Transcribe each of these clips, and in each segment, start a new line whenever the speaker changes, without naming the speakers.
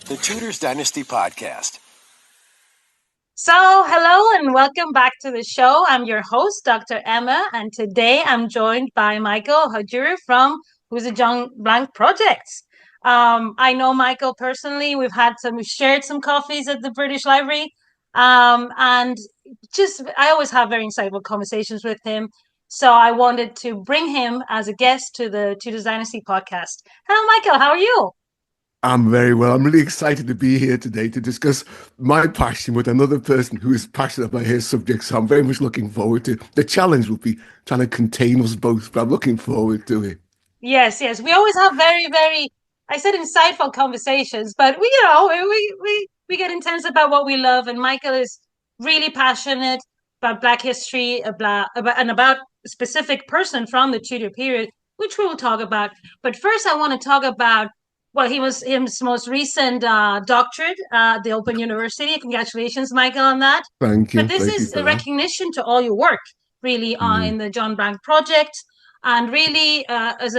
the Tudors Dynasty Podcast.
So, hello and welcome back to the show. I'm your host, Dr. Emma, and today I'm joined by Michael Ohajuru from Who's a John Blank Projects. I know Michael personally. We've shared some coffees at the British Library, and I always have very insightful conversations with him. So I wanted to bring him as a guest to the Tudors Dynasty podcast. Hello, Michael. How are you?
I'm very well. I'm really excited to be here today to discuss my passion with another person who is passionate about his subject. So I'm very much looking forward to the challenge will be trying to contain us both, but I'm looking forward to it.
Yes, yes. We always have very, I said insightful conversations, but we get intense about what we love. And Michael is really passionate about Black history, about a specific person from the Tudor period, which we will talk about. But first, I want to talk about his most recent doctorate at the Open University. Congratulations, Michael, on that.
Thank
But
you.
this
Thank you
is
for
a
that.
recognition to all your work, really, in the John Blank Project, and really as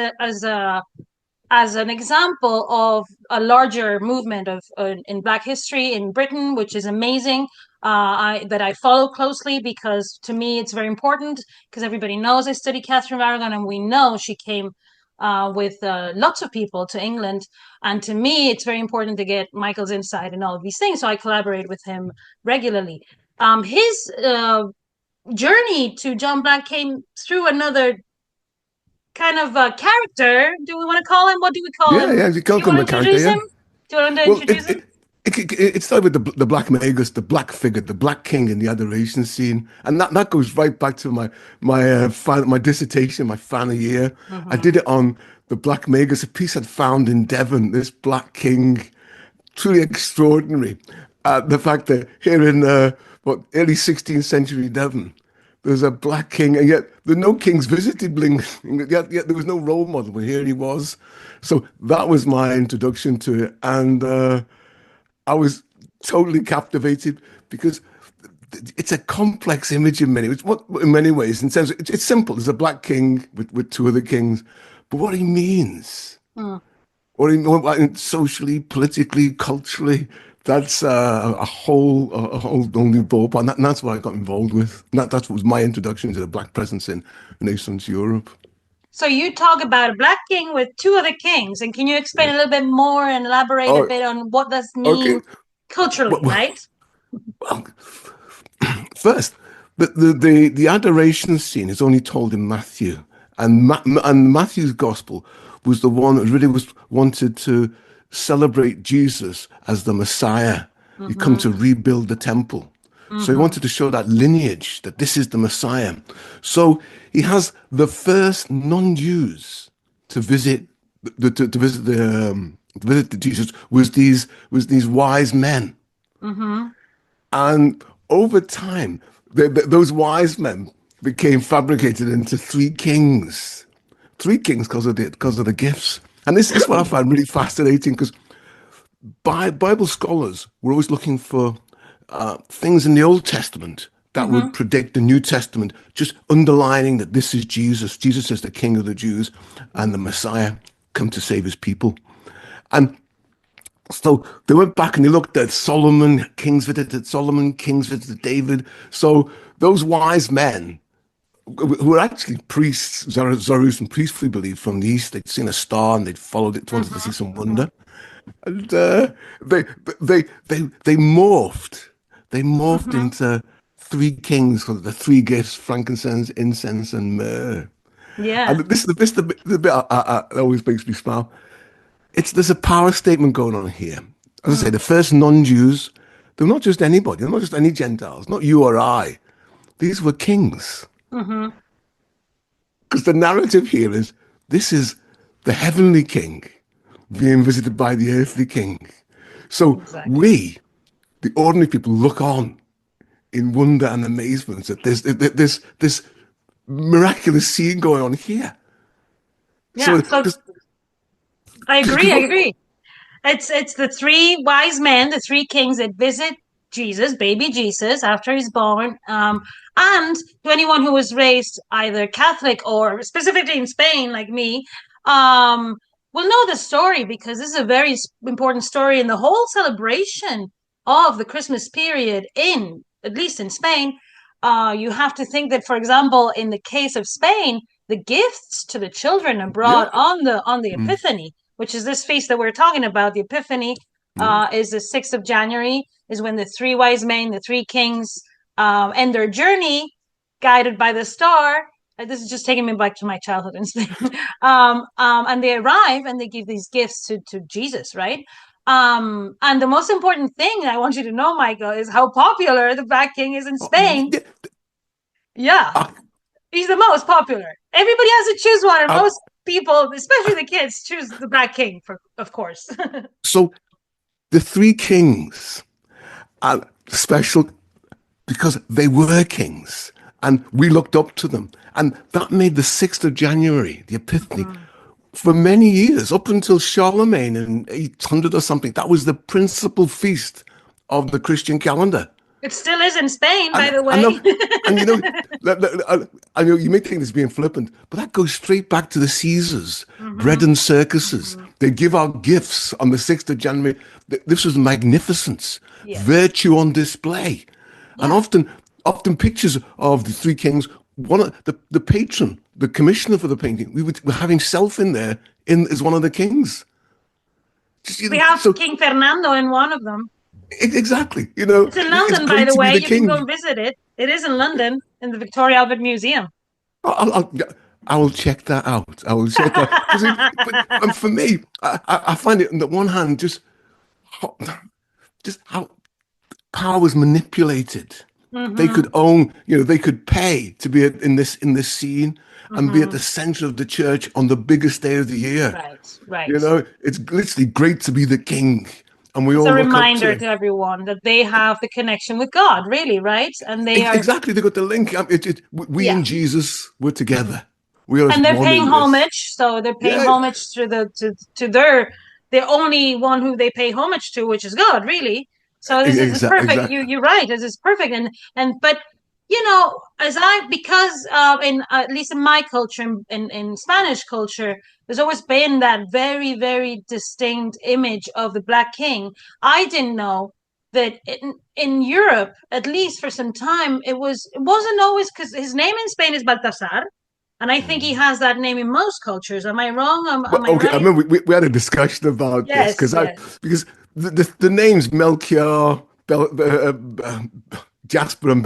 an example of a larger movement of in Black history in Britain, which is amazing. That I follow closely because to me it's very important because everybody knows I studied Catherine of Aragon and we know she came with lots of people to England. And to me, it's very important to get Michael's insight in all of these things. So I collaborate with him regularly. His journey to John Blank came through another kind of a character. Do we want to call him? What do we call
Yeah,
him?
yeah, you
Do
can
you
call
want
him a
to
character,
introduce
yeah.
him? Do you want to
Well,
introduce him?
it started with the Black Magus, the Black figure, the Black King in the adoration scene, and that goes right back to my dissertation, my final year. I
Mm-hmm.
did it on the Black Magus, a piece I'd found in Devon. This Black King, truly extraordinary. The fact that here in early 16th century Devon, there's a Black King, and yet there are no kings visited Bling. Yet there was no role model, but here he was. So that was my introduction to it, and I was totally captivated because it's a complex image in many ways. In terms, it's simple. There's a Black King with two other kings, but what he means,
Mm.
socially, politically, culturally, that's a whole new ballpark. And that's what I got involved with. That's what was my introduction to the Black presence in Renaissance Europe.
So you talk about a Black King with two other kings, and can you explain
Yeah.
a little bit more and elaborate a
Oh,
bit on what does
okay.
mean culturally,
Well,
right?
well, first, the adoration scene is only told in Matthew, and Matthew's gospel was the one that really was wanted to celebrate Jesus as the Messiah. He come
Mm-hmm.
to rebuild the temple. So he
Mm-hmm.
wanted to show that lineage, that this is the Messiah. So he has the first non-Jews to visit to visit the Jesus was these wise men.
Mm-hmm.
And over time, those wise men became fabricated into three kings because of the gifts. And this is what I find really fascinating because Bible scholars were always looking for things in the Old Testament that
Mm-hmm.
would predict the New Testament, just underlining that this is Jesus. Jesus is the King of the Jews and the Messiah come to save his people. And so they went back and they looked at Solomon, kings visited Solomon, kings visited David. So those wise men, who were actually priests, Zoroastrian priests, we believe, from the east, they'd seen a star and they'd followed it, wanted to see some
Mm-hmm.
wonder. And they, they morphed. They morphed
Mm-hmm.
into three kings, called the three gifts: frankincense, incense, and myrrh. And
Yeah.
the bit that always makes me smile. There's a power statement going on here. As I say,
Mm.
the first non-Jews, they're not just anybody, they're not just any Gentiles, not you or I. These were kings.
Mm-hmm.
Because the narrative here is this is the heavenly king being visited by the earthly king. So
Exactly.
we, the ordinary people, look on in wonder and amazement that there's this miraculous scene going on here.
Yeah.
So
So
just
I agree.
because
I
what
agree. It's the three wise men, the three kings that visit Jesus, baby Jesus, after he's born. And to anyone who was raised either Catholic or specifically in Spain, like me, um, will know the story because this is a very important story in the whole celebration of the Christmas period at least in Spain. You have to think that, for example, in the case of Spain, the gifts to the children are
Yeah.
brought on the Epiphany, which is this feast that we're talking about. The Epiphany is the 6th of January, is when the three wise men, the three kings, end their journey, guided by the star. This is just taking me back to my childhood in Spain. And they arrive and they give these gifts to Jesus, right? And the most important thing I want you to know, Michael, is how popular the Black King is in Spain. Yeah, he's the most popular. Everybody has to choose one, and most people, especially the kids, choose the Black King, of course.
So the three kings are special because they were kings and we looked up to them. And that made the 6th of January, the Epiphany, for many years, up until Charlemagne in 800 or something. That was the principal feast of the Christian calendar.
It still is in Spain, by the way.
I know you may think this being flippant, but that goes straight back to the Caesars, bread and circuses. They give out gifts on the 6th of January. This was magnificence, virtue on display. And often pictures of the three kings, one of the patron, the commissioner for the painting, we were having self in there as one of the kings.
We have King Fernando in one of them.
Exactly. It's
in London, by the way. You can go and visit it. It is in London, in the Victoria Albert Museum.
I will check that out. I will check that. And for me, I find it on the one hand just how power was manipulated. They could own, they could pay to be in this scene and be at the center of the church on the biggest day of the year.
Right.
It's literally great to be the king. And
it's a reminder to everyone that they have the connection with God, really, right? And they are
exactly. They got the link. We and Jesus were together.
And they're paying homage, so they're paying homage to the only one who they pay homage to, which is God, really. So this is perfect. Exactly. You're right. This is perfect. But because in at least in my culture, in Spanish culture, there's always been that very, very distinct image of the Black King. I didn't know that in Europe, at least for some time, it wasn't always, because his name in Spain is Baltasar. And I think he has that name in most cultures. Am I wrong? Am I right?
I remember we had a discussion about this because the names Melchior, Jasper, and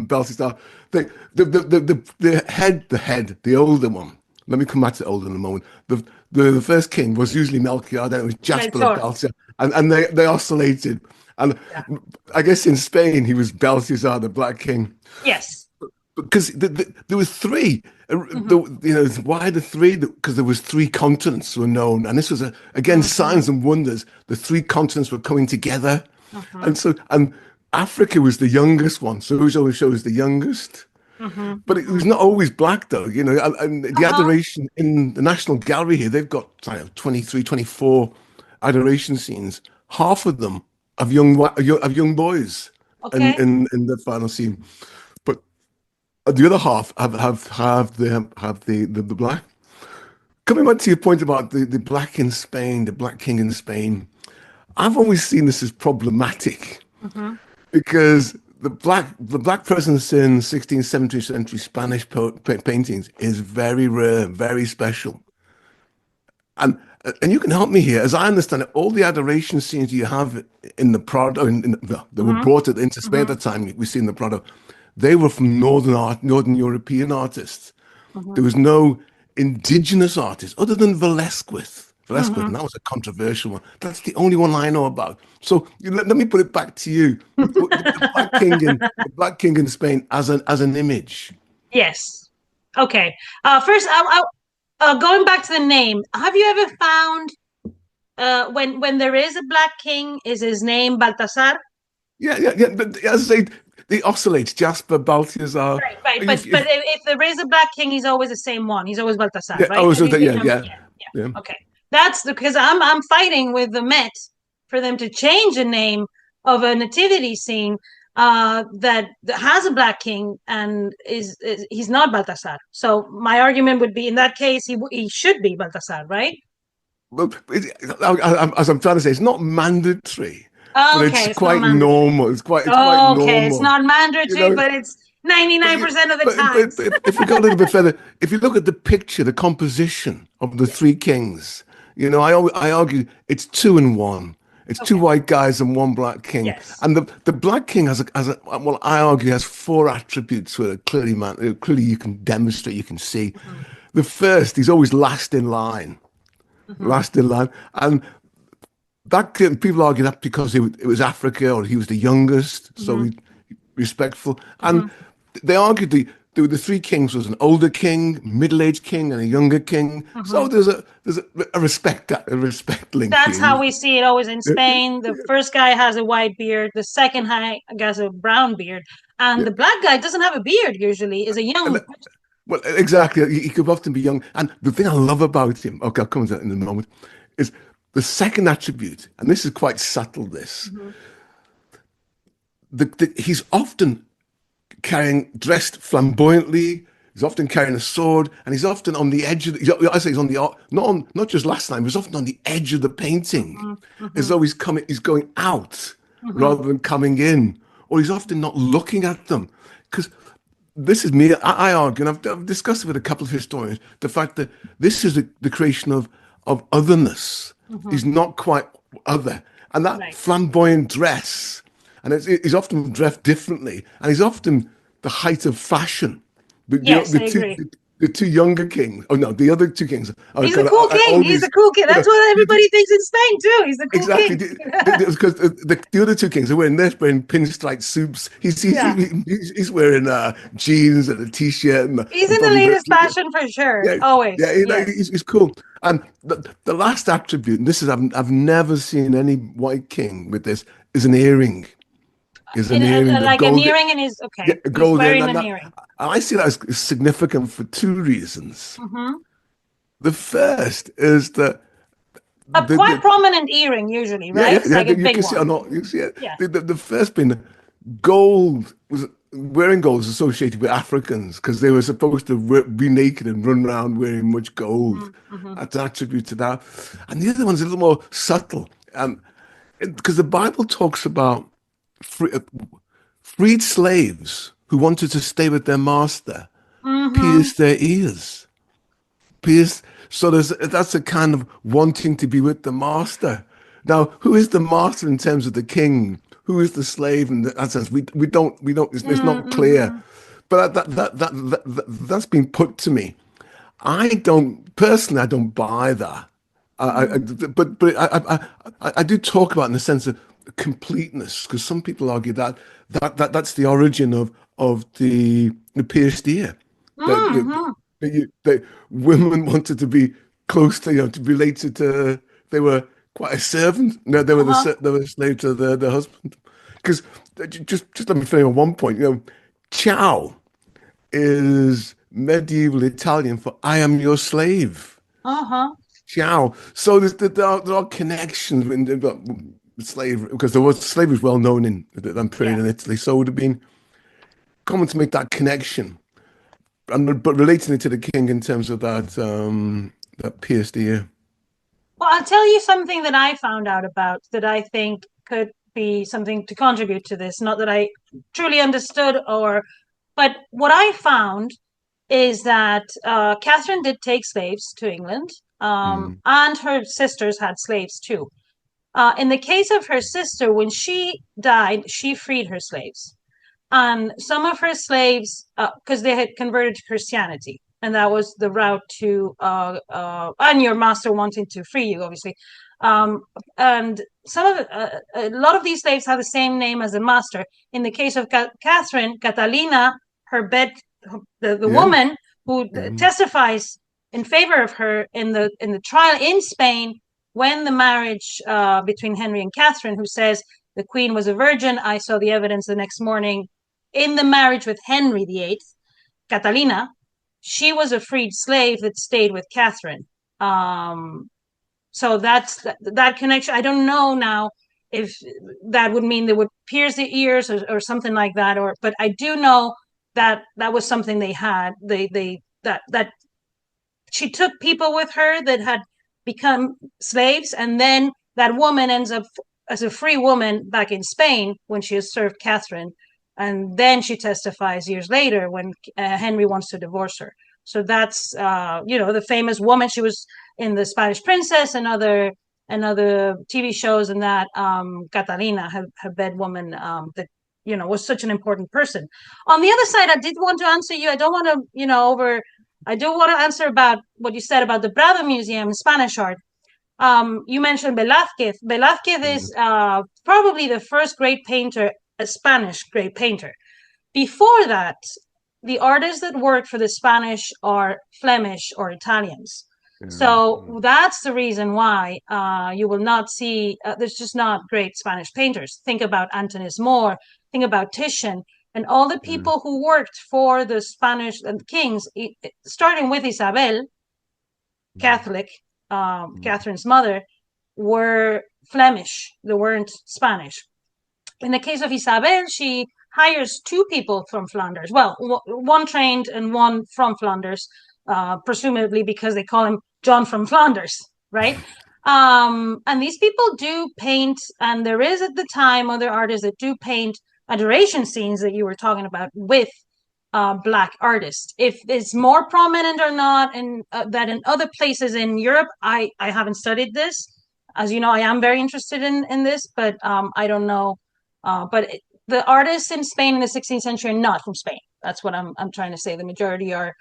Balthasar, the head, the older one. Let me come back to the older in a moment. The first king was usually Melchior, then it was Jasper and Balthasar, and they oscillated. And I guess in Spain he was Balthasar, the Black King.
Yes.
Because there was three. Why the three? Because there was three continents were known, and this was again signs and wonders. The three continents were coming together, and Africa was the youngest one, so it always shows the youngest. But it was not always black, though. And the adoration in the National Gallery here, they've got 23, 24 adoration scenes. Half of them of young boys in the final scene. The other half have the black. Coming back to your point about the black in Spain, the Black King in Spain, I've always seen this as problematic because the black presence in 16th, 17th century Spanish paintings is very rare, very special. And you can help me here, as I understand it, all the adoration scenes you have in the Prado, that were brought into Spain at the time, we see in the Prado, they were from Northern European artists. There was no indigenous artist other than Velázquez, and that was a controversial one. That's the only one I know about. So let me put it back to you: the Black King in Spain as an image.
Yes. Okay. First, going back to the name, have you ever found when there is a Black King, is his name Baltasar?
Yeah. But as I say, they oscillate. Jasper, Balthasar.
Right. But if there is a Black King, he's always the same one. He's always Baltasar, right?
Yeah.
Okay. That's because I'm fighting with the Met for them to change the name of a nativity scene that has a Black King and he's not Baltasar. So my argument would be, in that case, he should be Baltasar, right?
well, as I'm trying to say, it's not mandatory, but it's
Okay, it's not
quite
mandatory.
normal. It's quite
Okay, it's
normal,
not
you
mandatory,
know.
but it's
But
99% of the
but
times.
if we go a little bit further, if you look at the picture, the composition of the
Yeah.
three kings, I argue it's two and one. It's two
Okay.
white guys and one black king,
Yes.
and the black king has well, I argue has four attributes where clearly you can demonstrate, you can see.
Hmm.
The first, he's always
Hmm.
last in line, and people argue that because it was Africa or he was the youngest, so
Hmm.
he respectful. And
Hmm.
they argued the three kings was an older king, middle-aged king, and a younger king.
Hmm.
So there's a respect link
That's
here.
how we see it always in
Yeah,
Spain. The first guy has a white beard, the second guy has a brown beard, and
yeah.
the black guy doesn't have a beard usually, is a
And,
young.
well, exactly. He could often be young. And the thing I love about him, okay, I'll come to that in a moment, is the second attribute, and this is quite subtle.
Mhm.
He's often dressed flamboyantly. He's often carrying a sword, and he's often on the edge of. I say he's on the not just last time. He's often on the edge of the painting,
Mhm.
as
Mhm.
though he's going out
Mhm.
rather than coming in, or he's often not looking at them. Because this is me. I argue, and I've discussed it with a couple of historians, the fact that this is the creation of otherness.
Mhm.
He's not quite other, and that
Right.
flamboyant dress and he's often dressed differently, and he's often the height of fashion.
Yes, I agree.
The two younger kings, oh no, the other two kings are
He's a
kind of
cool king. He's a
always,
cool kid.
you know,
That's what
the,
everybody thinks in Spain too. He's a cool
exactly
king.
because the other two kings are wearing pinstripe suits.
Yeah.
He's wearing jeans and a t-shirt
He's
and
in the
probably
latest fashion for sure.
yeah, yeah,
Always. Yes.
he's cool. And the last attribute, and this is I've never seen any white king with this, is an earring. Is an earring, the
Like an
gold.
earring in his,
Yeah,
okay. He's
gold in,
wearing
and
an
that
earring.
I see that as significant for two reasons.
Hmm.
The first is that
A quite
the
prominent earring usually,
yeah,
right?
yeah,
It's
yeah,
like a
you
big
can see it or
one.
not. You see it.
Yeah.
The first being gold was wearing gold was associated with Africans because they were supposed to be naked and run around wearing much gold.
Hmm. Hmm.
That's an attribute to that. And the other one's a little more subtle, because the Bible talks about free, uh, freed slaves who wanted to stay with their master
Hmm.
pierce their ears. Pierce. So that's a kind of wanting to be with the master. Now, who is the master in terms of the king? Who is the slave in that sense? We don't. It's not clear.
Hmm.
But that's been put to me. I don't personally. I don't buy that.
Hmm.
I do talk about it in the sense of completeness because some people argue that's the origin of the pierced ear.
Hmm.
That women wanted to be close to to be related to. They were quite a servant. No,
Uh-huh.
they were a slave to their husband. Because just let me finish on one point. Ciao is medieval Italian for "I am your slave."
Uh-huh.
Ciao. So there are connections with slavery because slavery was well known in that period
Yeah.
in Italy. So it would have been common to make that connection, but relating it to the king in terms of that pierced ear.
Well, I'll tell you something that I found out about that I think could be something to contribute to this. Not that I truly understood but what I found is that Catherine did take slaves to England,
Mm,
and her sisters had slaves too. In the case of her sister, when she died, she freed her slaves. And some of her slaves, because they had converted to Christianity, and that was the route to, and your master wanting to free you, obviously. Um, and a lot of these slaves have the same name as the master. In the case of Catherine, Catalina, her bed, the
yeah.
woman who
Mm,
testifies in favor of her in the trial in Spain when the marriage between Henry and Catherine, who says the queen was a virgin. I saw the evidence the next morning in the marriage with Henry VIII, Catalina, she was a freed slave that stayed with Catherine. Um, so that connection. I don't know now if that would mean they would pierce the ears or something like that, but I do know that that was something they had. That she took people with her that had become slaves, and then that woman ends up as a free woman back in Spain when she has served Catherine, and then she testifies years later when Henry wants to divorce her. So that's the famous woman. She was in The Spanish Princess and other TV shows, and that Catalina, her bed woman, that was such an important person. On the other side, I did want to answer you. I don't want to I do want to answer about what you said about the Prado Museum, Spanish art. You mentioned Velázquez. Velázquez is probably the first great painter, a Spanish great painter. Before that, the artists that work for the Spanish are Flemish or Italians. So that's the reason why you will not see, there's just not great Spanish painters. Think about Antonis More, think about Titian, and all the people who worked for the Spanish kings, starting with Isabel, Catholic, Catherine's mother, were Flemish. They weren't Spanish. In the case of Isabel, she hires two people from Flanders. Well, one trained and one from Flanders, presumably because they call him John from Flanders, right? And these people do paint, and there is at the time other artists that do paint adoration scenes that you were talking about with Black artists. If it's more prominent or not, and that in other places in Europe, I haven't studied this. As you know, I am very interested in this, but I don't know. The artists in Spain in the 16th century are not from Spain. That's what I'm trying to say. The majority are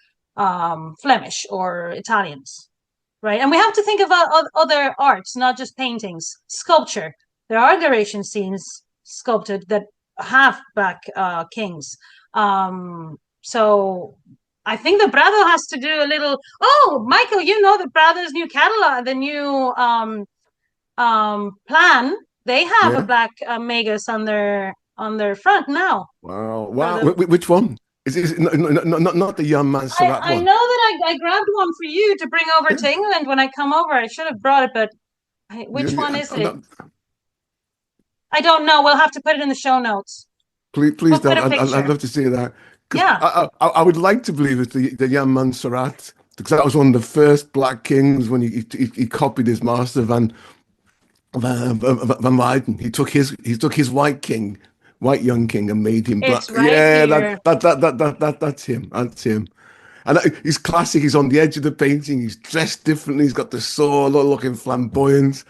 Flemish or Italians, right? And we have to think about other arts, not just paintings, sculpture. There are adoration scenes sculpted that have Black kings. So I think the Prado has to do a little. Oh, Michael, the Prado's new catalog, the new plan. They have a Black Magus on their front now.
Wow! Which one? Is it not the young man Surratt one?
I know that I grabbed one for you to bring over to England when I come over. I should have brought it, but which one is it? I don't know. We'll have to put it in the show notes.
Please don't. I'd love to see that. Yeah, I would like to believe it's the young man Surratt, because that was one of the first Black kings when he copied his master Van Weyden. He took his white young king, and made him Black. That's him. That's him. And he's classic. He's on the edge of the painting. He's dressed differently. He's got the sword, looking flamboyant,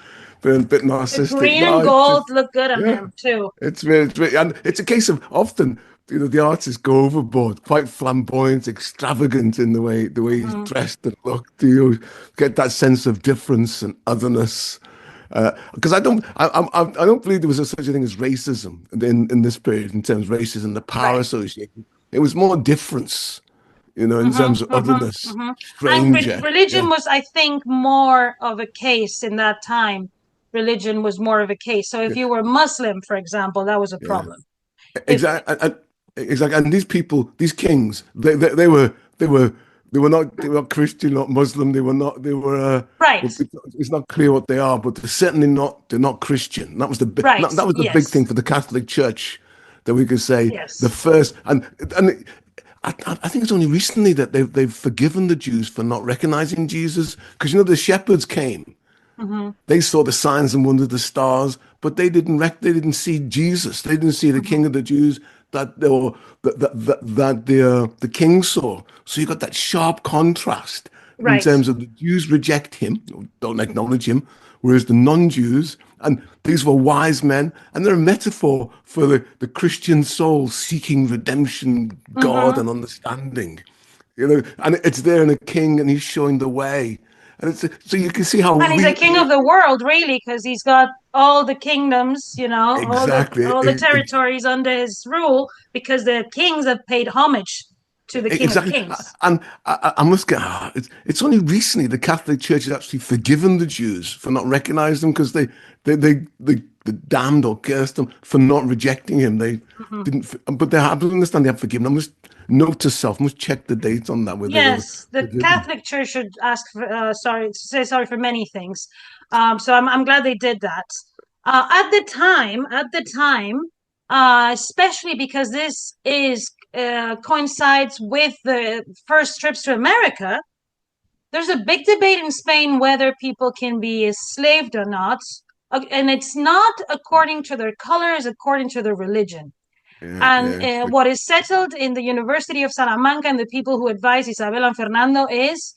a bit narcissistic.
The green and gold look good on him too.
It's really, and it's a case of often the artists go overboard, quite flamboyant, extravagant in the way he's dressed and looked. You get that sense of difference and otherness. Because I don't believe there was such a thing as racism in this period, in terms of racism, the power association. It was more difference, in terms of otherness, stranger.
And religion was, I think, more of a case in that time. Religion was more of a case. So if you were Muslim, for example, that was a problem.
Exactly. And these people, these kings, they were not Christian, not Muslim. They were right. It's not clear what they are, but they're not Christian. That was the big, that was the big thing for the Catholic Church, that we could say the first. And I think it's only recently that they've forgiven the Jews for not recognizing Jesus, because the shepherds came. They saw the signs and wonders, the stars, but they didn't see Jesus. They didn't see the King of the Jews that the king saw. So you got that sharp contrast in terms of the Jews reject him, don't acknowledge him, whereas the non-Jews, and these were wise men, and they're a metaphor for the Christian soul seeking redemption, God, and understanding. And it's there in a king, and he's showing the way. And so you can see how.
And he's a king of the world, really, because he's got all the kingdoms,
exactly.
all the territories under his rule, because the kings have paid homage to the King of Kings. And
I must get. It's only recently the Catholic Church has actually forgiven the Jews for not recognizing them, because they damned or cursed them for not rejecting him. They didn't, but I understand they have forgiven. I must note to self, must check the date on that.
Yes, the Catholic Church should ask for say sorry for many things. So I'm glad they did that. At the time, especially because this coincides with the first trips to America, there's a big debate in Spain whether people can be enslaved or not. And it's not according to their colors, according to their religion. And what is settled in the University of Salamanca and the people who advise Isabel and Fernando is,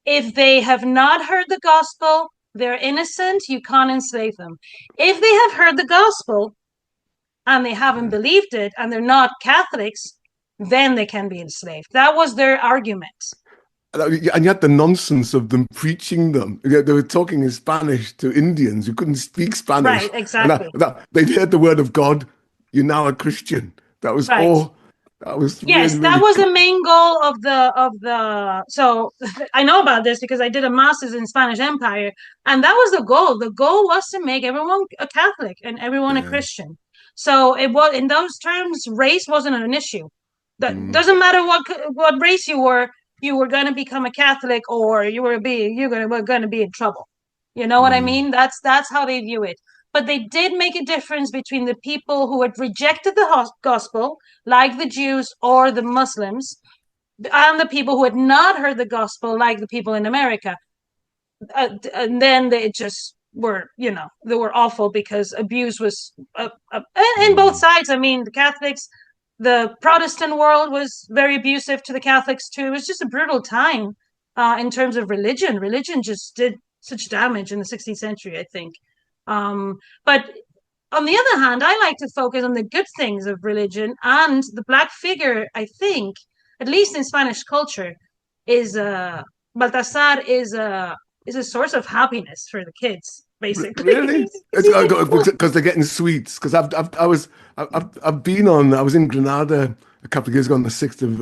if they have not heard the gospel, they're innocent, you can't enslave them. If they have heard the gospel and they haven't believed it and they're not Catholics, then they can be enslaved. That was their argument.
And yet the nonsense of them preaching them. They were talking in Spanish to Indians who couldn't speak Spanish.
Right, exactly.
They'd heard the word of God. You're now a Christian. That was all. That was
yes,
really,
that
really
was the main goal of the. So I know about this because I did a master's in Spanish Empire, and that was the goal. The goal was to make everyone a Catholic and everyone a Christian. So it was, in those terms, race wasn't an issue. That doesn't matter what race you were going to become a Catholic, or were going to be in trouble. You know what I mean? That's how they view it. But they did make a difference between the people who had rejected the gospel, like the Jews or the Muslims, and the people who had not heard the gospel, like the people in America. And then they just were, they were awful because abuse was in both sides. I mean, the Catholics, the Protestant world was very abusive to the Catholics too. It was just a brutal time in terms of religion. Religion just did such damage in the 16th century, I think. But on the other hand, I like to focus on the good things of religion, and the Black figure, I think, at least in Spanish culture, is Baltasar is a source of happiness for the kids, basically.
Really? Because they're getting sweets. Because I was in Granada a couple of years ago on the 6th of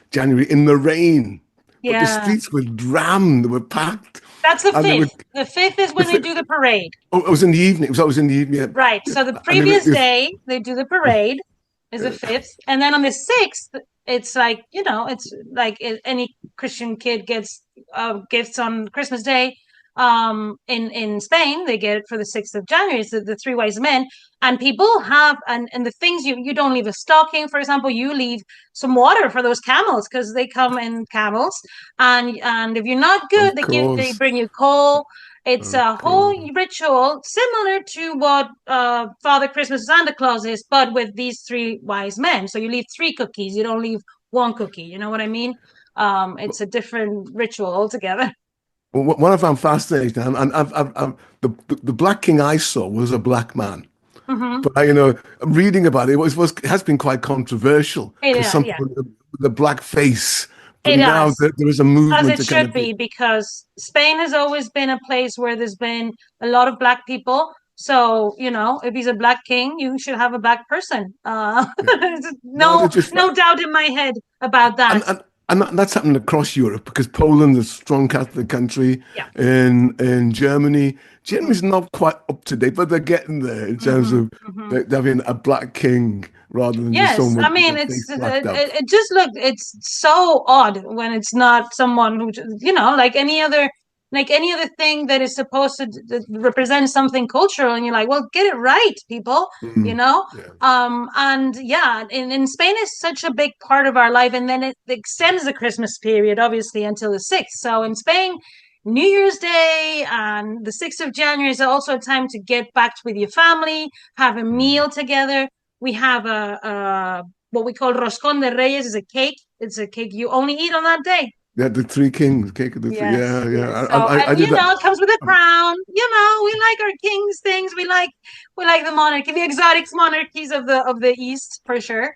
January in the rain. But the streets were rammed, they were packed.
That's the 5th. The 5th is when they do the parade.
Oh, it was in the evening. It was in the evening. Yeah.
Right. So the previous day they do the parade is the 5th, and then on the 6th, it's like it's like any Christian kid gets gifts on Christmas Day. In Spain, they get it for the 6th of January. It's the three wise men, and people have and the things you don't leave a stocking, for example. You leave some water for those camels because they come in camels, and if you're not good, they bring you coal. It's a whole ritual similar to what Father Christmas Santa Claus is, but with these three wise men. So you leave 3 cookies, you don't leave 1 cookie. You know what I mean? It's a different ritual altogether.
Well, what I found fascinating, and the Black King I saw was a black man. But reading about it, it has been quite controversial. The black face. But now there is a movement.
As it should be, because Spain has always been a place where there's been a lot of black people. So, if he's a black king, you should have a black person. No doubt in my head about that.
And that's happened across Europe because Poland is a strong Catholic country. In Germany is not quite up to date, but they're getting there in terms of having a black king rather than just someone.
I mean, it's so odd when it's not someone who, like any other thing that is supposed to represent something cultural, and you're like, well, get it right, people. And in Spain is such a big part of our life, and then it extends the Christmas period obviously until the 6th. So in Spain, New Year's Day and the 6th of January is also a time to get back with your family, have a meal together. We have a what we call Roscón de Reyes. Is a cake. It's a cake you only eat on that day.
Yeah, the 3 kings, cake of the 3. Yeah.
So, it comes with a crown. We like our kings things. We like the monarchy, the exotic monarchies of the East, for sure.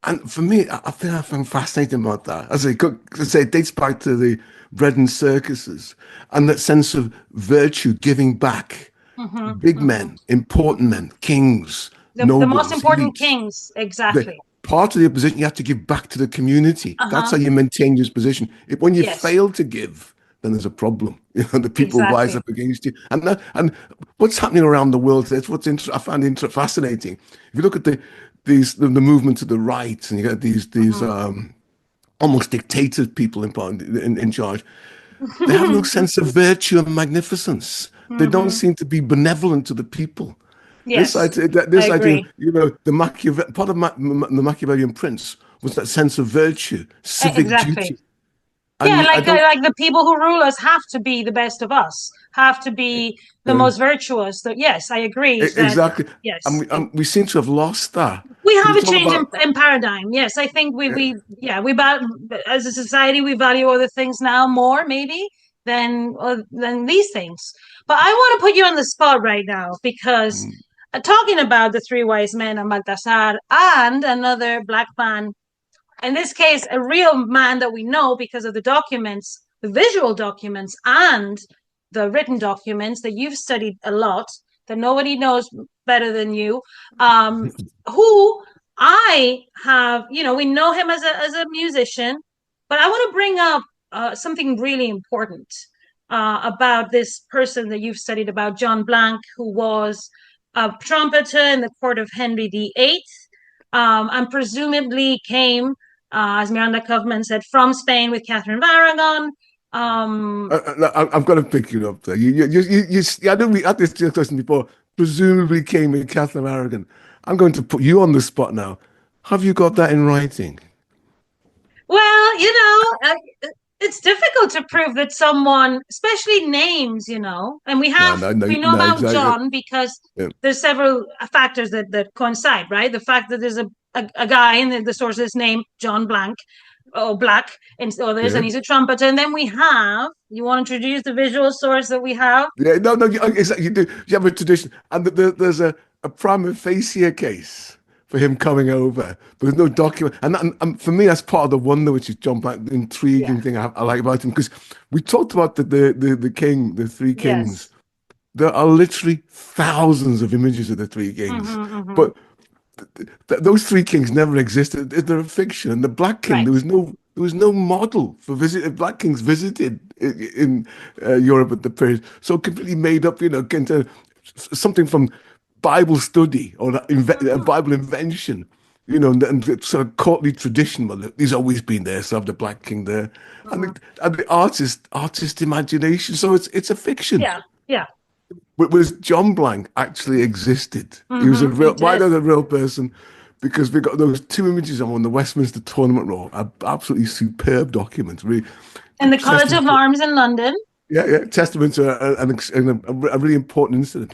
And for me, I think I found fascinating about that. As I say, it dates back to the bread and circuses and that sense of virtue, giving back. Big men, important men, kings, nobles,
the most important
elites.
Kings, exactly.
Part of the position, you have to give back to the community. That's how you maintain your position. When you fail to give, then there's a problem. The people rise up against you. And what's happening around the world, that's what's I find fascinating. If you look at the movement to the right, and you got these almost dictator people in charge, they have no sense of virtue and magnificence. They don't seem to be benevolent to the people.
Yes,
this idea, part of the Machiavellian prince was that sense of virtue, civic duty.
Yeah,
I don't.
like the people who rule us have to be the best of us, have to be the
Yeah,
most virtuous. So yes, I agree that
exactly.
yes,
We seem to have lost that
we
because
have a
it's all
change
about.
in paradigm. Yes, I think
Yeah,
as a society we value other things now more maybe than these things. But I want to put you on the spot right now because
mm,
talking about the three wise men and Baltasar and another black man, in this case, a real man that we know because of the documents, the visual documents and the written documents that you've studied a lot, that nobody knows better than you, who I have, we know him as a musician, but I want to bring up something really important about this person that you've studied about, John Blanc, who was a trumpeter in the court of Henry VIII, and presumably came, as Miranda Kaufman said, from Spain with Catherine of Aragon.
I'm going to pick you up there. I know we had this discussion before. Presumably came with Catherine of Aragon. I'm going to put you on the spot now. Have you got that in writing?
Well, it's difficult to prove that someone, especially names, and
No, no, no,
we know
no,
about
exactly.
John because
Yeah,
there's several factors that coincide, right? The fact that there's a guy in the sources named John Blanc or Black and others,
yeah.
and he's a trumpeter. And then you want to introduce the visual source that we have?
Yeah, no, no, exactly. You do. You have a tradition, and there's a prima facie case for him coming over, but there's no document. And for me, that's part of the wonder, which is John Black, the
Yeah.
intriguing thing I like about him, because we talked about the king, the three kings.
Yes.
There are literally thousands of images of the three kings,
Mm-hmm.
but those three kings never existed. They're a fiction. And the Black King,
Right.
there was no model for Black kings visited in Europe at the period. So completely made up, into something from Bible study or a
Mm-hmm.
Bible invention. And the sort of courtly tradition. Well, he's always been there, so have the Black King there,
Mm-hmm.
and the artist imagination. So it's a fiction.
Yeah. Yeah.
Was John Blanc actually existed? He was a
Mm-hmm.
real.
He
Why
did.
not a real person? Because we got those two images on the Westminster Tournament Roll, are absolutely superb documents. Really,
In the College
testament
of
to,
Arms in London.
yeah, testament to a really important incident.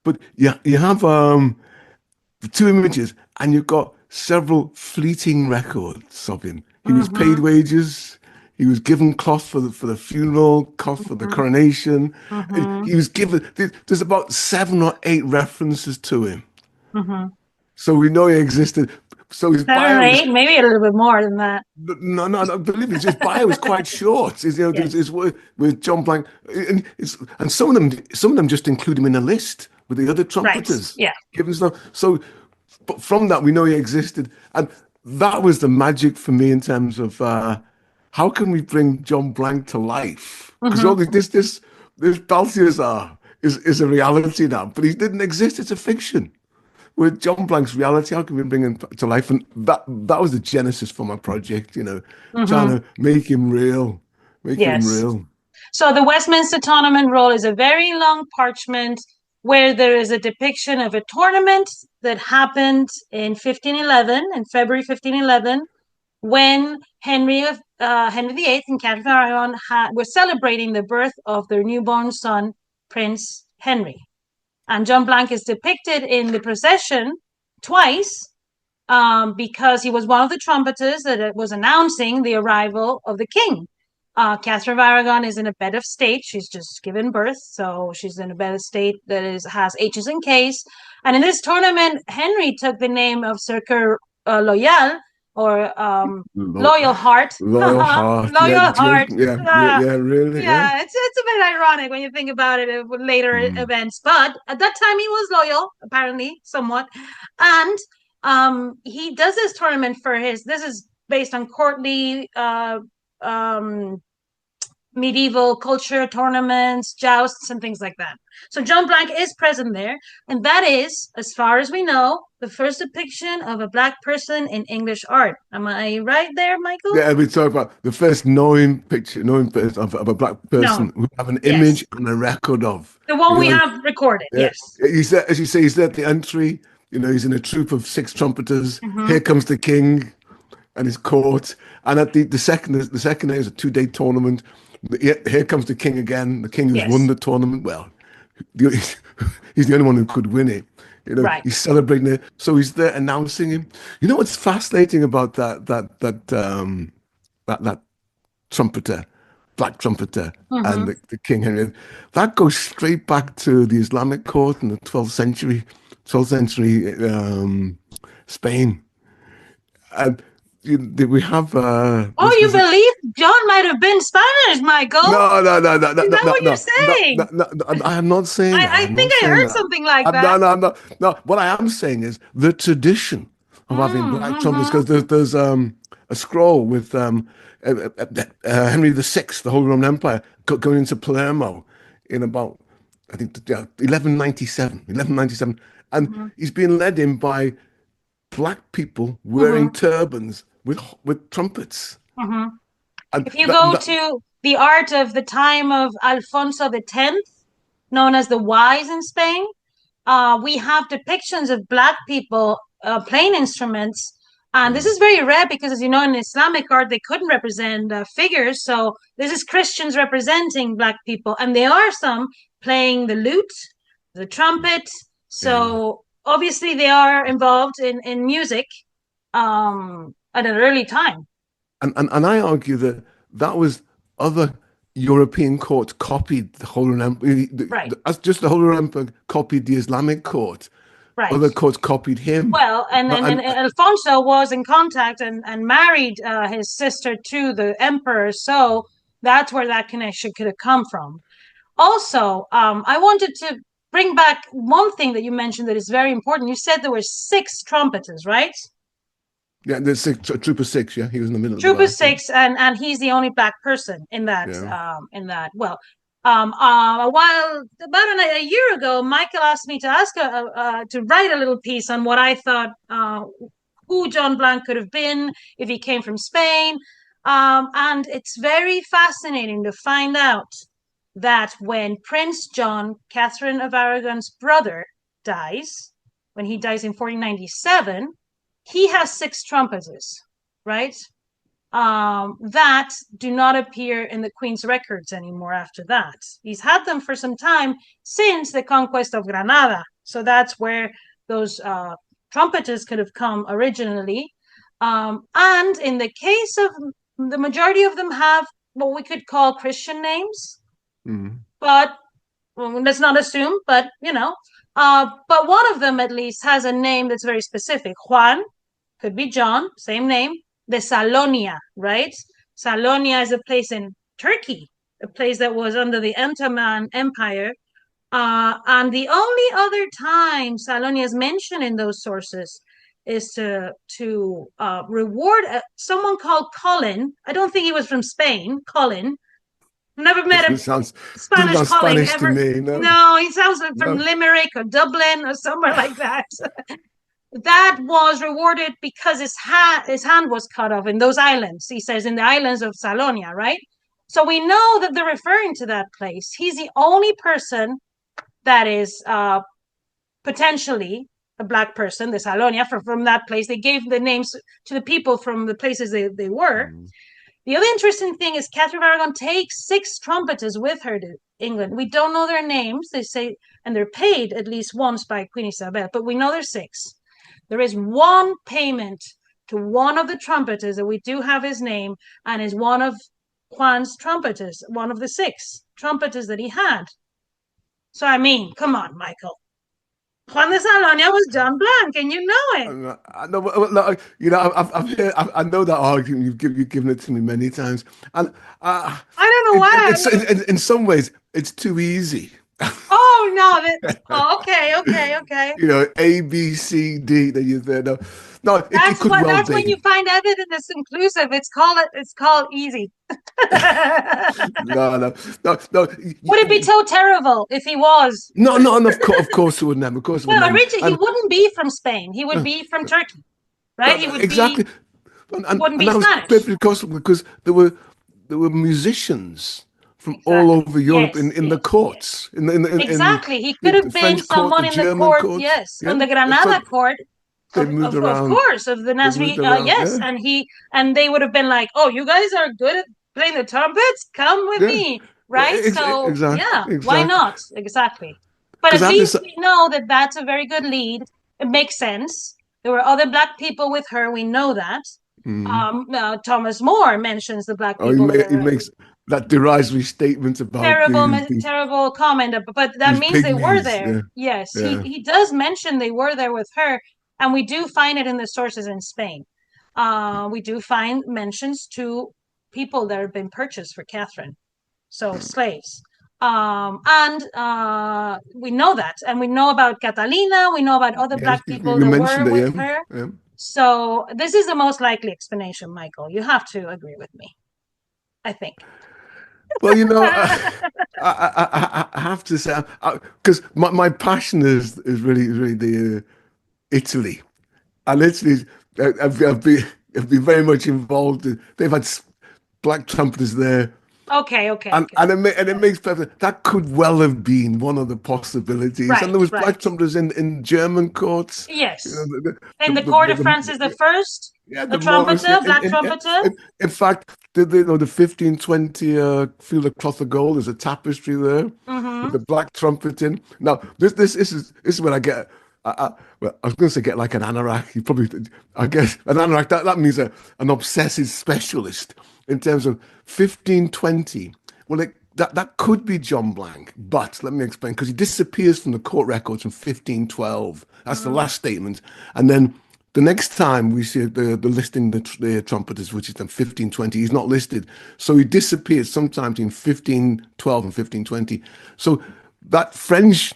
But yeah, you have the two images, and you've got several fleeting records of him. He was paid
Mm-hmm.
wages. He was given cloth for the funeral, cloth for the
Mm-hmm.
coronation.
Mm-hmm.
He was given. There's about 7 or 8 references to him,
Mm-hmm.
so we know he existed. So his
7 or 8, maybe a little bit more than that.
no, believe me, his bio is quite short.
Yes.
His with John Blanc, and some of them just include him in a list with the other
Right.
trumpeters,
Yeah.
given stuff. So, but from that we know he existed, and that was the magic for me in terms of how can we bring John Blanc to life? Because
Mm-hmm.
all this Balthazar is a reality now, but he didn't exist. It's a fiction with John Blanc's reality. How can we bring him to life? And that was the genesis for my project, trying
Mm-hmm.
to make him real, making him
Yes.
real.
So the Westminster Tournament Roll is a very long parchment where there is a depiction of a tournament that happened in 1511, in February 1511, when Henry VIII and Catherine of Aragon were celebrating the birth of their newborn son, Prince Henry. And John Blanc is depicted in the procession twice because he was one of the trumpeters that was announcing the arrival of the king. Catherine of Aragon is in a bed of state. She's just given birth, so she's in a bed of state that has H's and K's. And in this tournament, Henry took the name of Sir Loyal, or
Lo-
Loyal Heart.
Loyal heart, yeah,
Loyal Heart.
joking, yeah, really, yeah.
Yeah, it's a bit ironic when you think about it with later
Mm.
events. But at that time, he was loyal, apparently, somewhat. And he does this tournament for this is based on courtly um, medieval culture tournaments, jousts, and things like that. So John Blanc is present there, and that is, as far as we know, the first depiction of a black person in English art. Am I right there, Michael?
Yeah, we talk about the first knowing of a black
No.
person we have an
Yes.
image and a record of.
The one we
Because,
have recorded,
yeah,
yes.
he's there, as you say, he's there at the entry. He's in a troop of 6 trumpeters.
Mm-hmm.
Here comes the king. and his court. And at the second day is a 2-day tournament. Here comes the king again. The king who's won the tournament. Well, he's the only one who could win it.
Right.
He's celebrating it. So he's there announcing him. You know what's fascinating about that trumpeter, black trumpeter, and the King Henry? That goes straight back to the Islamic court in the 12th century Spain. And we have.
You believe John might have been Spanish, Michael?
No.
Is that what you're saying?
No, I am not saying that.
I think I heard something like that.
No. What I am saying is the tradition of having black trumpets, because there's a scroll with Henry VI, the Holy Roman Empire, going into Palermo in about, I think, 1197, and he's being led in by black people wearing turbans with trumpets.
If you go to the art of the time of Alfonso X, known as the Wise in Spain, we have depictions of black people playing instruments. And this is very rare because, as you know, in Islamic art, they couldn't represent figures. So this is Christians representing black people. And there are some playing the lute, the trumpet. So obviously they are involved in music at an early time.
And I argue that was other European courts copied the Holy Roman Empire.
Right.
As just the Holy Roman Empire copied the Islamic court.
Right.
Other courts copied him.
Well, and Alfonso was in contact and married his sister to the emperor. So that's where that connection could have come from. Also, I wanted to bring back one thing that you mentioned that is very important. You said there were 6 trumpeters, right?
Yeah, there's Trooper 6. Yeah, he was in the middle.
Trooper 6, and he's the only black person in that. Well, about a year ago, Michael asked me to write a little piece on what I thought who John Blanc could have been if he came from Spain, and it's very fascinating to find out that when Prince John, Catherine of Aragon's brother, dies, when he dies in 1497. He has 6 trumpeters, right? That do not appear in the Queen's records anymore after that. He's had them for some time since the conquest of Granada. So that's where those trumpeters could have come originally. And in the case of the majority of them have what we could call Christian names. But let's not assume, but but one of them at least has a name that's very specific. Juan, could be John, same name. De Salonia, right? Salonia is a place in Turkey, a place that was under the Ottoman Empire. And the only other time Salonia is mentioned in those sources is to reward someone called Colin. I don't think he was from Spain, Colin. Never met a Spanish Colin ever.
To me,
no, he sounds like from Limerick or Dublin or somewhere like that. That was rewarded because his hand was cut off in those islands. He says in the islands of Salonia, right? So we know that they're referring to that place. He's the only person that is potentially a black person, the Salonia, from that place. They gave the names to the people from the places they were. The other interesting thing is Catherine of Aragon takes 6 trumpeters with her to England. We don't know their names. They say, and they're paid at least once by Queen Isabel, but we know there's 6. There is one payment to one of the trumpeters that we do have his name, and is one of Juan's trumpeters, one of the 6 trumpeters that he had. So, I mean, come on, Michael. Juan de Salonia was John Blanc, and you know it.
I know that argument. You've given it to me many times, and
I don't know why.
In some ways, it's too easy.
Oh no! Okay.
A, B, C, D. That you there. No,
that's when you find evidence that's inclusive. It's called easy.
No.
Would it be so terrible if he was?
No. Of course it would never. Of course,
originally he wouldn't be from Spain. He would be from Turkey, right? He would
exactly.
Wouldn't be
that was
Spanish.
perfectly possible because there were musicians from all over Europe in the courts.
Exactly. He could have been someone in the court, on the Granada court.
They moved
Of
around.
course, of the
They moved
Nasri,
around.
yes,
Yeah.
and they would have been like, "Oh, you guys are good at playing the trumpets. Come with
Yeah.
me." Right? So,
Exactly.
yeah, why
Exactly.
not? Exactly. But
Because
at
after
least we know that that's a very good lead. It makes sense. There were other black people with her. We know that. Thomas More mentions the black
oh,
people with
he
her.
makes that derisory statement about
Terrible, terrible comment, but that
these
means they were
pygmies.
there.
Yeah.
Yes,
Yeah.
he does mention they were there with her, and we do find it in the sources in Spain. We do find mentions to people that have been purchased for Catherine, so slaves. And we know that, and we know about Catalina. We know about other
Yes,
black people
you
that were
mentioned it.
with
Yeah.
her.
Yeah.
So this is the most likely explanation, Michael. You have to agree with me, I think.
Well, I have to say, because my passion is really the Italy, and Italy, I've been very much involved. They've had black trumpeters there,
Okay.
and it makes perfect. That could well have been one of the possibilities. And
Right,
there was black
right.
trumpeters in German courts. You know,
Yes. In the court of Francis the First,
yeah,
a
the Morris,
trumpeter, black trumpeter.
in fact, the 1520 Field of Cloth of Gold, there's a tapestry there with
Mm-hmm.
the black trumpet in. Now, this is where I get. Well, I was going to say get like an anorak. You probably, I guess, an anorak. That means an obsessive specialist in terms of 1520. Well, that could be John Blanc, but let me explain because he disappears from the court records from 1512. That's the
Mm-hmm.
last statement, and then the next time we see the listing the trumpeters, which is in 1520, he's not listed. So he disappears sometimes in 1512 and 1520. So that French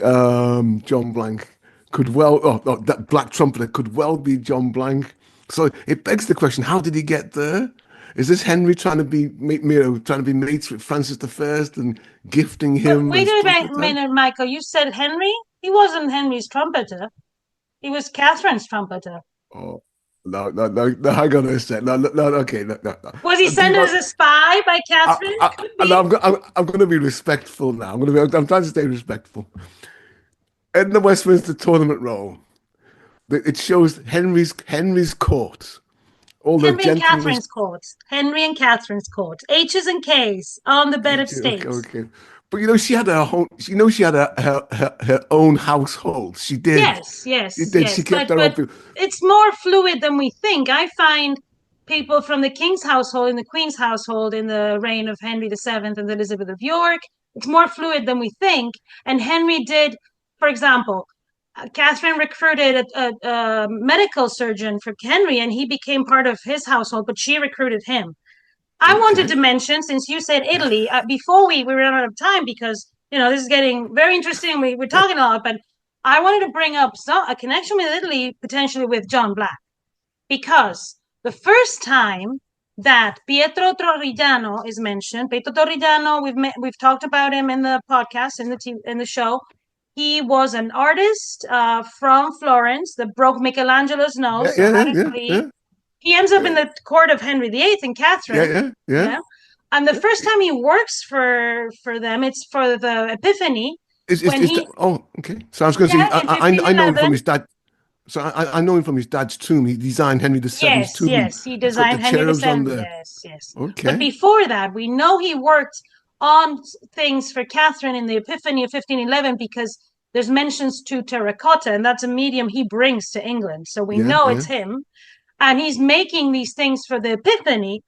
John Blanc could well, that black trumpeter could well be John Blanc. So it begs the question: how did he get there? Is this Henry trying to be, trying to be mates with Francis I and gifting
But
him
wait
as
a
trumpeter?
minute, Michael. You said Henry? He wasn't Henry's trumpeter. He was Catherine's trumpeter.
Oh, no, hang on a sec. No, okay, no.
Was he sent as a spy by Catherine? Could be.
I'm going to be respectful now. I'm trying to stay respectful. In the Westminster tournament roll, it shows Henry's court. All the
Henry and
gentlemen's.
Catherine's court. Henry and Catherine's court. H's and K's on the bed of
Okay,
state.
okay. But she had her own. She had her own household. She did. She did. She
Yes.
kept her own
But
people.
it's more fluid than we think. I find people from the king's household and the queen's household in the reign of Henry VII and Elizabeth of York. It's more fluid than we think. And Henry did, for example, Catherine recruited a medical surgeon for Henry, and he became part of his household, but she recruited him. I wanted
Okay.
to mention, since you said Italy, before we ran out of time, because this is getting very interesting. We're talking a lot, but I wanted to bring up a connection with Italy, potentially with John Black, because the first time that Pietro Torrigiano is mentioned, Pietro Torrigiano, we've talked about him in the podcast, in the show. He was an artist from Florence that broke Michelangelo's
Yeah,
nose, so
yeah,
had it
yeah, yeah,
bleed. He ends up in the court of Henry VIII and
yeah,
Catherine.
yeah.
Yeah. And the first time he works for them, it's for the Epiphany. When
Is that?
he,
Oh, okay. So I was going to say,
yeah, in
I know him from
1511.
his dad. So I know him from his dad's tomb. He designed Henry VII's tomb.
He
It's got the
designed Henry
cherubs on
VII.
there.
Yes. But
Okay.
before that, we know he worked on things for Catherine in the Epiphany of 1511 because there's mentions to terracotta, and that's a medium he brings to England. So we
Yeah,
know
yeah.
it's him. And he's making these things for the Epiphany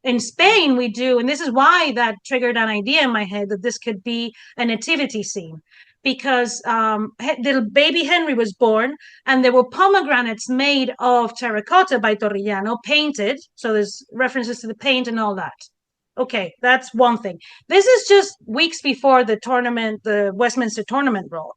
in Spain we do, and this is why that triggered an idea in my head that this could be a nativity scene, because little baby Henry was born, and there were pomegranates made of terracotta by Torrigiano, painted, so there's references to the paint and all that. Okay, that's one thing. This is just weeks before the tournament, the Westminster tournament roll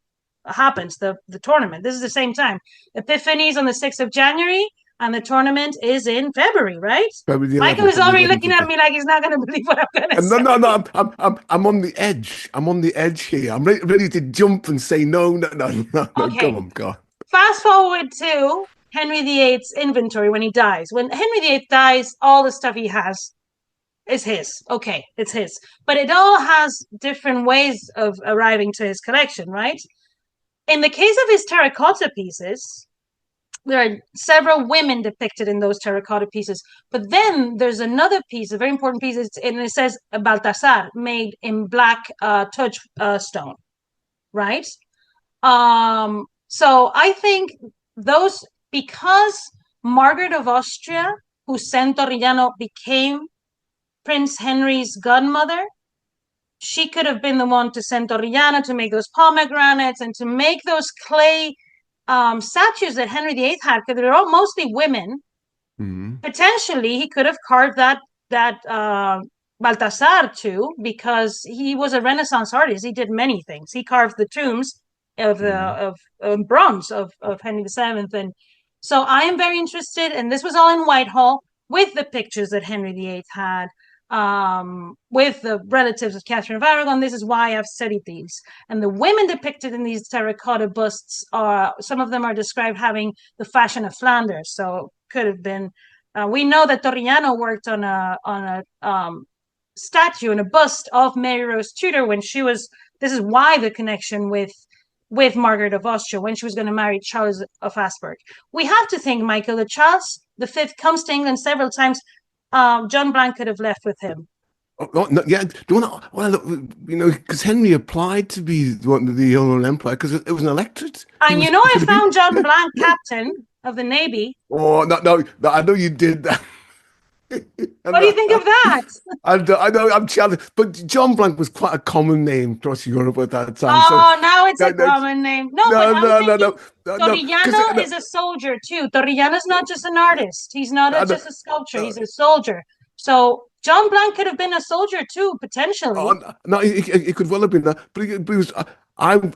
happens, the tournament. This is the same time. Epiphany's on the 6th of January, and the tournament is in February, right?
February the
Michael
11th.
is
On the
already
11th
looking
of
at
February.
me like he's not going to believe what I'm going to
And
say.
no. I'm on the edge. I'm on the edge here. I'm ready to jump and say no.
Okay.
Go on, God.
Fast forward to Henry VIII's inventory when he dies. When Henry VIII dies, all the stuff he has is his. Okay, it's his. But it all has different ways of arriving to his collection, right? In the case of his terracotta pieces, there are several women depicted in those terracotta pieces. But then there's another piece, a very important piece, and it says Baltasar, made in black touchstone, right? So I think those, because Margaret of Austria, who sent Torrellano, became Prince Henry's godmother, she could have been the one to send Torrellano to make those pomegranates and to make those clay statues that Henry VIII had, because they're all mostly women. Mm-hmm. Potentially, he could have carved that Baltasar too, because he was a Renaissance artist. He did many things. He carved the tombs of bronze of Henry VII, and so I am very interested. And this was all in Whitehall with the pictures that Henry VIII had, with the relatives of Catherine of Aragon. This is why I've studied these. And the women depicted in these terracotta busts are, some of them are described having the fashion of Flanders. So could have been. We know that Torrellano worked on a statue and a bust of Mary Rose Tudor when she was. This is why the connection with Margaret of Austria when she was going to marry Charles of Habsburg. We have to think, Michael, that Charles V comes to England several times. John Blanc could have left with him.
Oh, no, yeah, because Henry applied to be the Royal Empire because it was an electorate.
And I found John Blanc captain of the Navy.
Oh, no, I know you did that.
What do you think of that?
I know, I'm challenged, but John Blanc was quite a common name across Europe at that time.
Oh, now it's a common name. No. Torrellano is a soldier too. Torrellano's not just an artist. He's not just a sculptor. He's a soldier. So John Blanc could have been a soldier too, potentially.
No, he could well have been that, but he was. I'm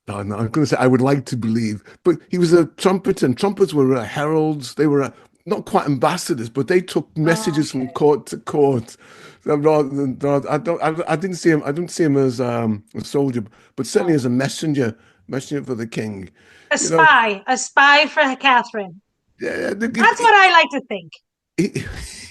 going to say I would like to believe, but he was a trumpeter, and trumpets were heralds. They were not quite ambassadors, but they took messages from court to court. Rather than, I didn't see him. I didn't see him as a soldier, but certainly as a messenger for the king.
A spy for Catherine.
Yeah,
that's what I like to think.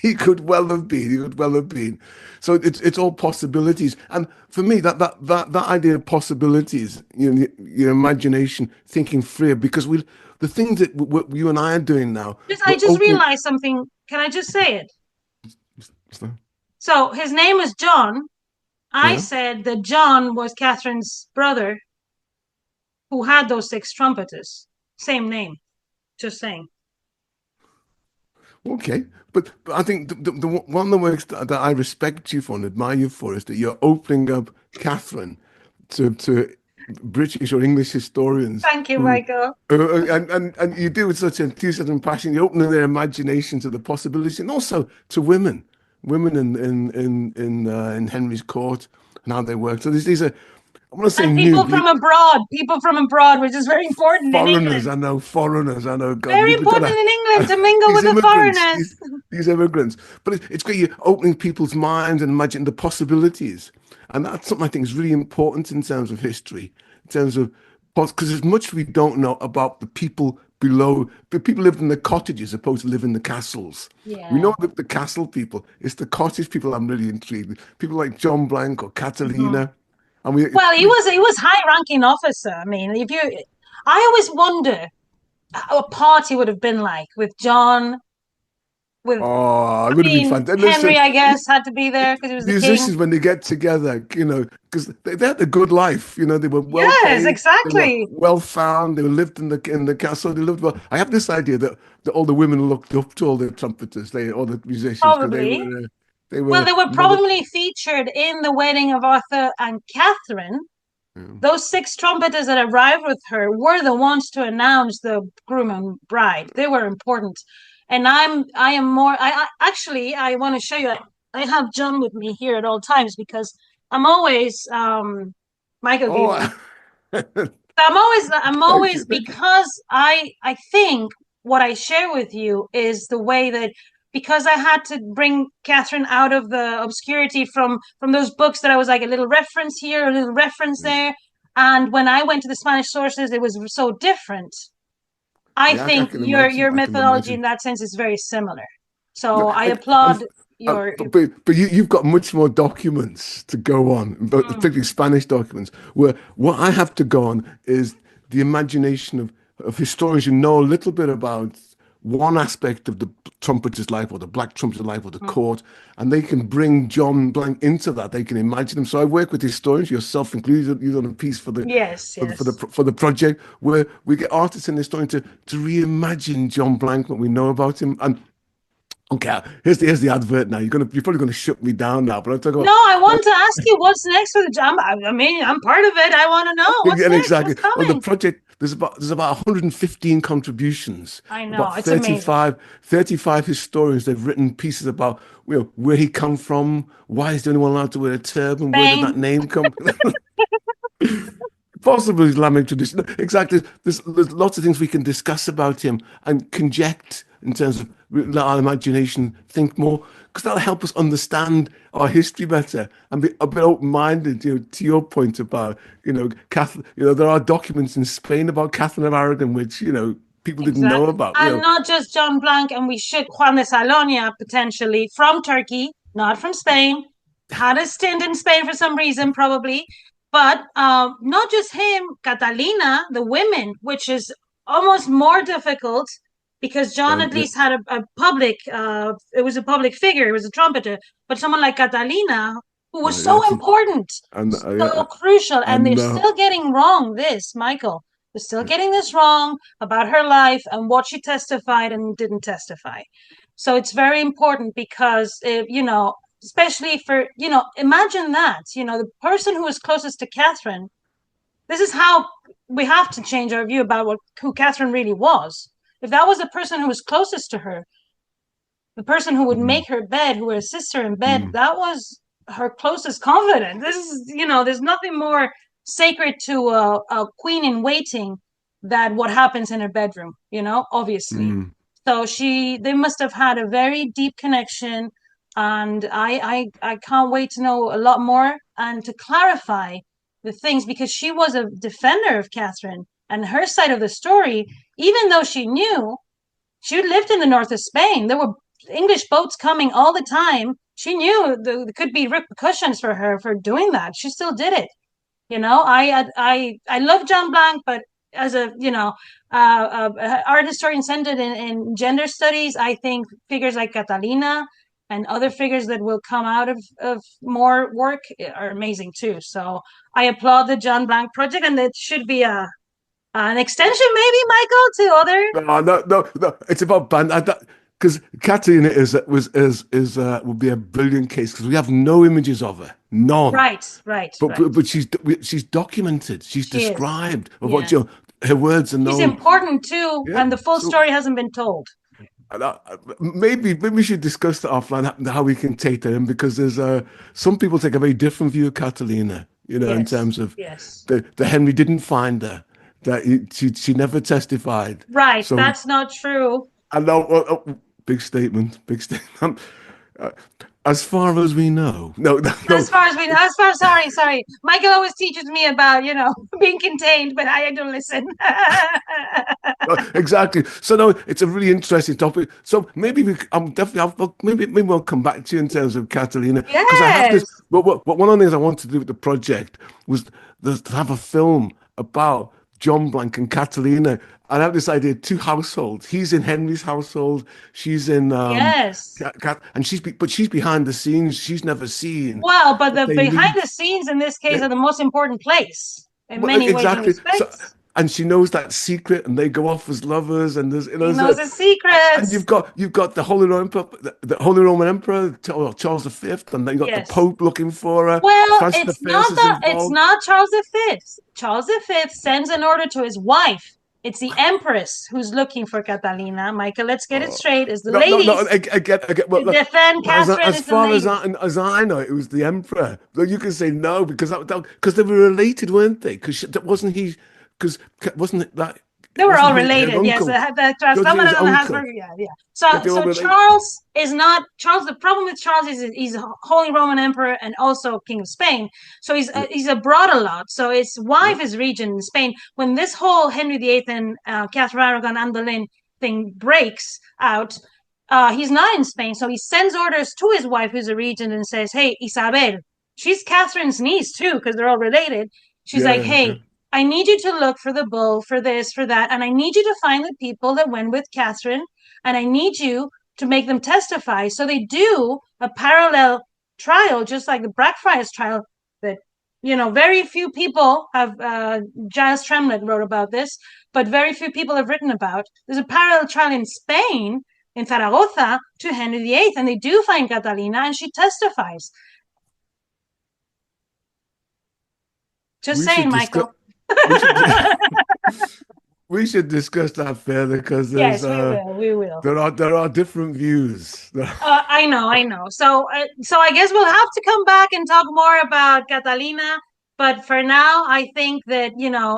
He could well have been. So it's all possibilities, and for me, that idea of possibilities, your imagination, thinking freer, because the things that you and I are doing now.
I just realized something. Can I just say it? So his name is John. I said that John was Catherine's brother, who had those 6 trumpeters. Same name. Just saying.
Okay, but I think the one of the works that I respect you for and admire you for is that you're opening up Catherine to British or English historians.
Thank you, Michael.
And you do with such enthusiasm and passion. You're opening their imagination to the possibilities, and also to women in Henry's court and how they work. So these are. I want to say people
from abroad, which is very important in England.
Foreigners, I know. God,
very important in England to mingle with the foreigners.
These immigrants. But it's great, you're opening people's minds and imagining the possibilities. And that's something I think is really important in terms of history, in terms of, because there's much we don't know about the people below. The people lived in the cottages opposed to live in the castles. Yeah. We know that the castle people, it's the cottage people I'm really intrigued. People like John Blanc or Catalina. Mm-hmm.
He was high-ranking officer. I mean, I always wonder how a party would have been like with John. It would have been fantastic. Henry, I guess, had to be there because he was the king.
Musicians, when they get together, because they had a good life. They were well.
Yes, exactly.
Well found. They lived in the castle. They lived well. I have this idea that all the women looked up to all the trumpeters, all the musicians.
Probably. They were probably featured in the wedding of Arthur and Catherine. Yeah. Those 6 trumpeters that arrived with her were the ones to announce the groom and bride. They were important. And I want to show you. I have John with me here at all times because I'm always Michael. I'm always because I think what I share with you is the way that. Because I had to bring Catherine out of the obscurity from those books that I was like a little reference here, a little reference there. And when I went to the Spanish sources, it was so different. I think your methodology in that sense is very similar. So I applaud your...
But you've got much more documents to go on, particularly Spanish documents, where what I have to go on is the imagination of historians who know a little bit about one aspect of the trumpeter's life or the black trumpeter's life or the court, and they can bring John Blanc into that. They can imagine him. So I work with historians, yourself included. You've done a piece for the for the project where we get artists and historians to reimagine John Blanc, what we know about him. And okay, here's the advert now. You're probably gonna shut me down now, but I'm talking about.
No, I want to ask you what's next for the job. I mean, I'm part of it. I want to know what's next.
Exactly.
What's coming?
Well, the project there's about 115 contributions.
I know,
about
it's amazing.
35 historians. They've written pieces about where he come from, why is the only one allowed to wear a turban, where did that name come? Possibly Islamic tradition. Exactly. There's lots of things we can discuss about him and conject in terms of let our imagination think more, because that'll help us understand our history better and be a bit open-minded. To your point about there are documents in Spain about Catherine of Aragon which people didn't know about.
And not just John Blanc, and we should Juan de Salonia potentially from Turkey, not from Spain. Had a stint in Spain for some reason, probably. But not just him, Catalina, the women, which is almost more difficult because John at least had a public, it was a public figure, it was a trumpeter. But someone like Catalina, who was so important, so crucial, and they're still getting wrong this, Michael. They're still getting this wrong about her life and what she testified and didn't testify. So it's very important because, especially for, imagine that, the person who was closest to Catherine, this is how we have to change our view about who Catherine really was. If that was the person who was closest to her, the person who would make her bed, who would assist her in bed, that was her closest confidant. This is, there's nothing more sacred to a queen in waiting than what happens in her bedroom, obviously. So they must have had a very deep connection. And I can't wait to know a lot more and to clarify the things, because she was a defender of Catherine and her side of the story, even though she knew she lived in the north of Spain. There were English boats coming all the time. She knew there could be repercussions for her for doing that. She still did it. I love John Blanc, but as a art historian centered in gender studies, I think figures like Catalina and other figures that will come out of more work are amazing too. So I applaud the John Blanc project, and it should be an extension, maybe, Michael, to other.
No. It's about band. Because Katherine would be a brilliant case because we have no images of her, none.
Right.
But she's documented. She's described of what her words are known.
She's important too, and the full story hasn't been told.
Maybe we should discuss that offline, how we can take that in, because there's some people take a very different view of Catalina, in terms of the Henry didn't find her, that she never testified.
Right, so, that's not true.
I know. Big statement. As far as we know, no.
Sorry. Michael always teaches me about, being contained, but I don't listen.
Exactly. So no, it's a really interesting topic. So maybe maybe we'll come back to you in terms of Catalina.
Yes.
I have this. But one of the things I wanted to do with the project was to have a film about John Blanc and Catalina. I have this idea: two households. He's in Henry's household. She's in and she's behind the scenes. She's never seen.
Well, but the behind the scenes in this case are the most important place in many ways and respects.
And she knows that secret, and they go off as lovers. And there's,
he knows the secrets.
And you've got the Holy Roman Emperor, Charles V, and then you got the Pope looking for her.
Well, it's not Charles V. Charles V sends an order to his wife. It's the Empress who's looking for Catalina. Michael, let's get it straight. It's the ladies.
I get. Well,
to defend Catherine.
As far as I know, it was the Emperor. But you can say no because they were related, weren't they? Because wasn't he? Because wasn't it that
they were all related? Yes, someone on the Habsburg. Yeah. So Charles is not Charles. The problem with Charles is he's a Holy Roman Emperor and also King of Spain. So he's abroad a lot. So his wife is regent in Spain. When this whole Henry VIII and Catherine Aragon and Boleyn thing breaks out, he's not in Spain. So he sends orders to his wife, who's a regent, and says, "Hey, Isabel, she's Catherine's niece too, because they're all related. She's hey." I need you to look for the bull, for this, for that, and I need you to find the people that went with Catherine, and I need you to make them testify. So they do a parallel trial, just like the Blackfriars trial that, very few people have, Giles Tremlett wrote about this, but very few people have written about. There's a parallel trial in Spain, in Zaragoza, to Henry VIII, and they do find Catalina, and she testifies. Just saying, Michael.
We should discuss that further because
yes, we will.
There are different views.
I know. So I guess we'll have to come back and talk more about Catalina. But for now, I think that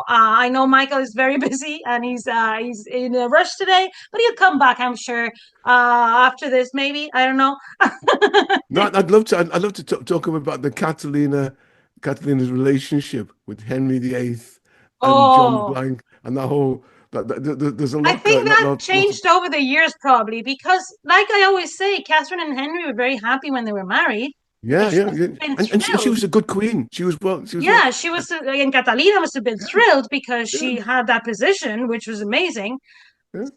I know Michael is very busy and he's in a rush today. But he'll come back, I'm sure, after this. Maybe, I don't know.
No, I'd love to talk about the Catalina's relationship with Henry VIII and John Blanc and that whole. There's a lot.
I think that changed over the years, probably, because, like I always say, Catherine and Henry were very happy when they were married.
Yeah. And she was a good queen. She was well.
She was, and Catalina must have been thrilled because she had that position, which was amazing. Yeah.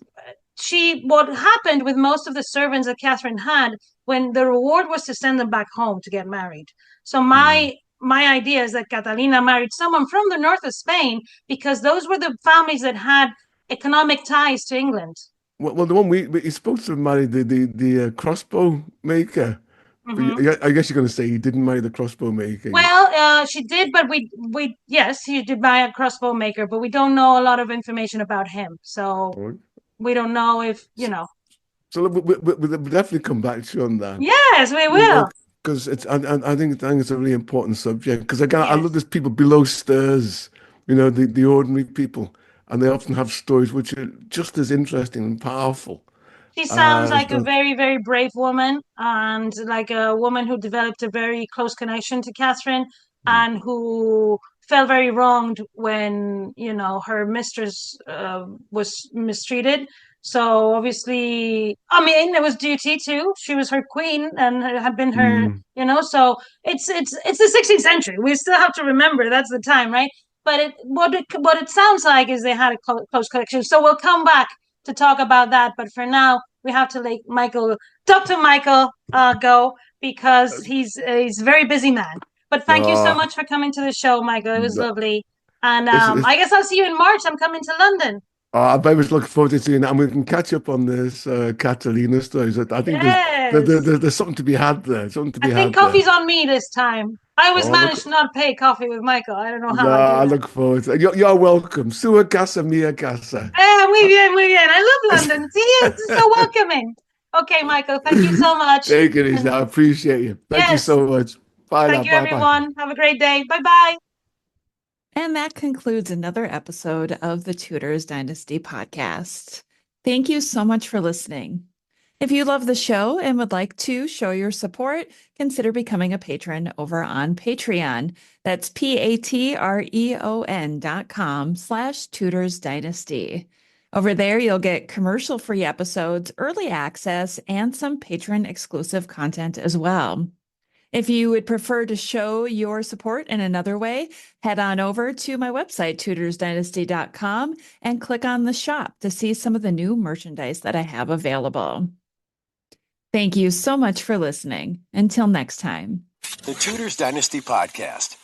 What happened with most of the servants that Catherine had, when the reward was to send them back home to get married. So my idea is that Catalina married someone from the north of Spain because those were the families that had economic ties to England.
Well, the one he's supposed to have married the crossbow maker. Mm-hmm. I guess you're going to say he didn't marry the crossbow maker.
Well, she did, but yes, he did marry a crossbow maker, but we don't know a lot of information about him. So we don't know if,
So we'll definitely come back to you on that.
Yes, we will.
Because I think it's a really important subject. Because again, I love these people below stairs, the ordinary people. And they often have stories which are just as interesting and powerful.
She sounds like a very, very brave woman, and like a woman who developed a very close connection to Catherine and who felt very wronged when, her mistress was mistreated. So obviously, it was duty too. She was her queen and had been her, so it's the 16th century. We still have to remember that's the time, right? But what it sounds like is they had a close connection. So we'll come back to talk about that. But for now, we have to let Dr. Michael go because he's a very busy man. But thank you so much for coming to the show, Michael. It was lovely. And I guess I'll see you in March. I'm coming to London.
I very much look forward to seeing that, and we can catch up on this Catalina stories. I think there's something to be had there. I think
coffee's on me this time. I always manage to not pay coffee with Michael. I don't know how. I
look forward to it. You're welcome. Sua casa, mia casa.
Muy bien. I love London. See, it's so welcoming. Okay, Michael. Thank you so much.
Take it easy. I appreciate you. Thank you so much. Bye.
Thank you, everyone. Have a great day. Bye-bye.
And that concludes another episode of the Tudors Dynasty podcast. Thank you so much for listening. If you love the show and would like to show your support, consider becoming a patron over on Patreon. That's patreon.com/Tudors Dynasty. Over there, you'll get commercial-free episodes, early access, and some patron-exclusive content as well. If you would prefer to show your support in another way, head on over to my website, tudorsdynasty.com, and click on the shop to see some of the new merchandise that I have available. Thank you so much for listening. Until next time.
The Tudors Dynasty Podcast.